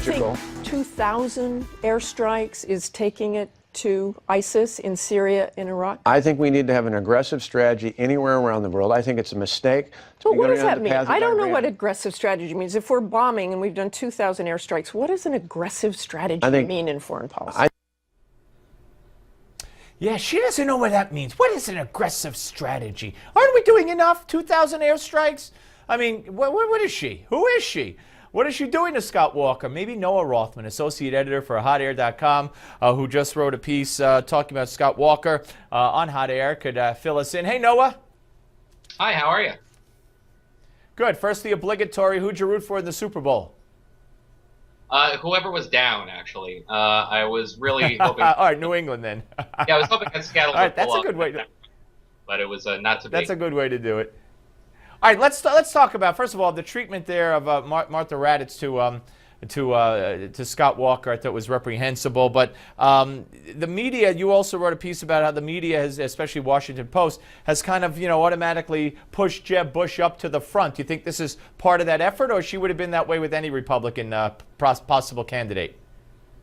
logical. Do you think 2,000 airstrikes is taking it to ISIS in Syria and Iraq? I think we need to have an aggressive strategy anywhere around the world. I think it's a mistake. But what does that mean? I don't know what aggressive strategy means. If we're bombing and we've done 2,000 airstrikes, what does an aggressive strategy mean in foreign policy? Yeah, she doesn't know what that means. What is an aggressive strategy? Aren't we doing enough? 2,000 airstrikes? I mean, what is she? Who is she? What is she doing to Scott Walker? Maybe Noah Rothman, associate editor for HotAir.com, who just wrote a piece talking about Scott Walker on Hot Air, could fill us in. Hey, Noah. Hi, how are you? Good. First, the obligatory. Who'd you root for in the Super Bowl? Whoever was down, actually. I was really hoping. All right, New England then. Yeah, I was hoping that Seattle. All right, that's a good way. But it was not to be. That's a good way to do it. All right, let's talk about, first of all, the treatment there of Martha Raddatz to Scott Walker. I thought was reprehensible. But the media, you also wrote a piece about how the media has, especially Washington Post, has kind of automatically pushed Jeb Bush up to the front. Do you think this is part of that effort, or she would have been that way with any Republican possible candidate?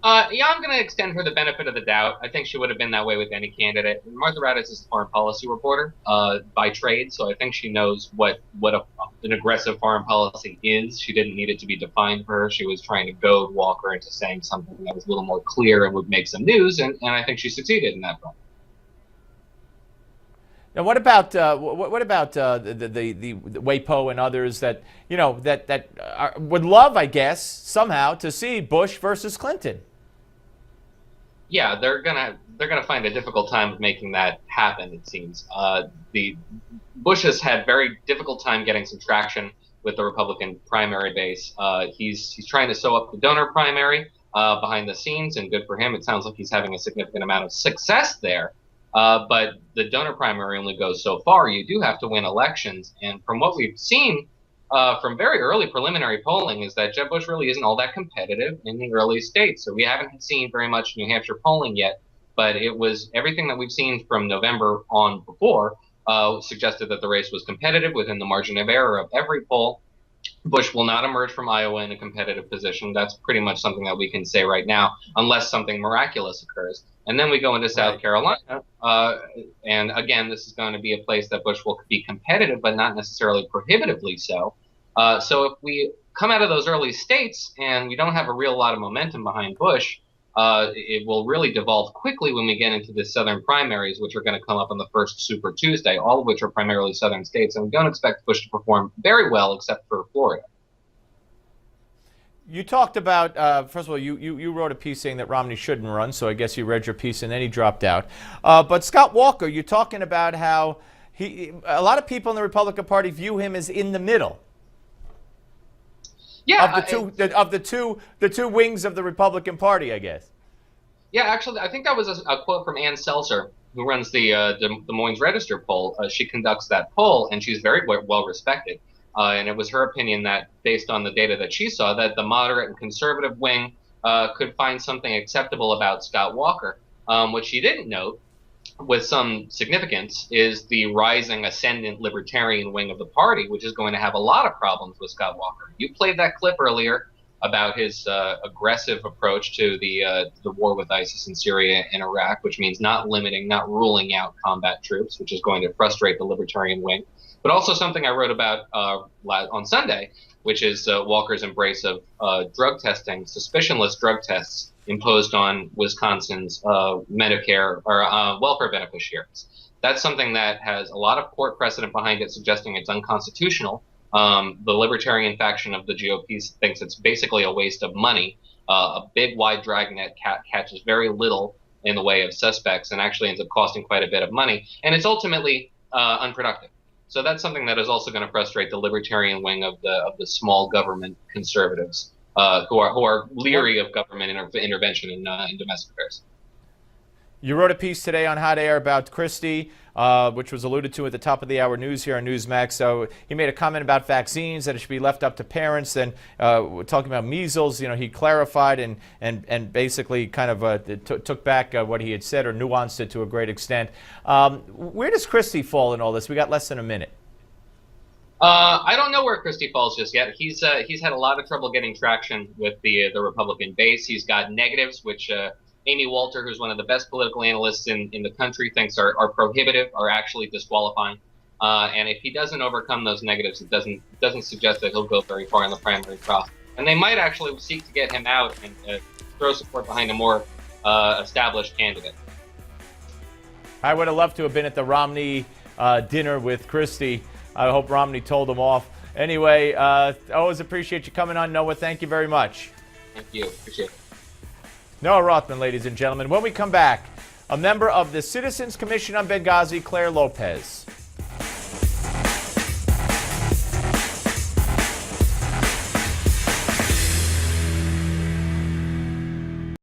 Yeah, I'm going to extend her the benefit of the doubt. I think she would have been that way with any candidate. Martha Raddatz is a foreign policy reporter by trade, so I think she knows what an aggressive foreign policy is. She didn't need it to be defined for her. She was trying to goad Walker into saying something that was a little more clear and would make some news, and I think she succeeded in that front. Now, what about the WAPO and others that would love, I guess, somehow to see Bush versus Clinton? Yeah, they're gonna find a difficult time of making that happen. It seems the Bush has had very difficult time getting some traction with the Republican primary base. He's trying to sew up the donor primary behind the scenes, and good for him. It sounds like he's having a significant amount of success there. But the donor primary only goes so far. You do have to win elections, and from what we've seen from very early preliminary polling is that Jeb Bush really isn't all that competitive in the early states. So we haven't seen very much New Hampshire polling yet, but it was everything that we've seen from November on before suggested that the race was competitive within the margin of error of every poll. Bush will not emerge from Iowa in a competitive position. That's pretty much something that we can say right now, unless something miraculous occurs. And then we go into South Carolina, and again, this is going to be a place that Bush will be competitive, but not necessarily prohibitively so. So if we come out of those early states and we don't have a real lot of momentum behind Bush, it will really devolve quickly when we get into the southern primaries, which are going to come up on the first Super Tuesday, all of which are primarily southern states. And we don't expect Bush to perform very well except for Florida. You talked about, first of all, you wrote a piece saying that Romney shouldn't run, so I guess you read your piece and then he dropped out. But Scott Walker, you're talking about how a lot of people in the Republican Party view him as in the middle. Yeah, of the two wings of the Republican Party, I guess. Yeah, actually, I think that was a quote from Ann Seltzer, who runs the Des Moines Register poll. She conducts that poll, and she's very well respected. And it was her opinion that, based on the data that she saw, that the moderate and conservative wing could find something acceptable about Scott Walker. What she didn't note, with some significance, is the rising ascendant libertarian wing of the party, which is going to have a lot of problems with Scott Walker. You played that clip earlier about his aggressive approach to the war with ISIS in Syria and Iraq, which means not limiting, not ruling out combat troops, which is going to frustrate the libertarian wing. But also something I wrote about on Sunday, which is Walker's embrace of drug testing, suspicionless drug tests imposed on Wisconsin's Medicare or welfare beneficiaries. That's something that has a lot of court precedent behind it, suggesting it's unconstitutional. The libertarian faction of the GOP thinks it's basically a waste of money. A big, wide dragnet catches very little in the way of suspects and actually ends up costing quite a bit of money. And it's ultimately unproductive. So that's something that is also going to frustrate the libertarian wing of the small government conservatives who are leery of government intervention in domestic affairs. You wrote a piece today on Hot Air about Christie, which was alluded to at the top of the hour news here on Newsmax. So he made a comment about vaccines, that it should be left up to parents. Then we're talking about measles. He clarified and basically kind of took back what he had said or nuanced it to a great extent. Where does Christie fall in all this? We got less than a minute. I don't know where Christie falls just yet. He's had a lot of trouble getting traction with the Republican base. He's got negatives, which Amy Walter, who's one of the best political analysts in the country, thinks are prohibitive, are actually disqualifying. And if he doesn't overcome those negatives, it doesn't suggest that he'll go very far in the primary process. And they might actually seek to get him out and throw support behind a more established candidate. I would have loved to have been at the Romney dinner with Christie. I hope Romney told him off. Anyway, always appreciate you coming on, Noah. Thank you very much. Thank you. Appreciate it. Noah Rothman, ladies and gentlemen. When we come back, a member of the Citizens Commission on Benghazi, Claire Lopez.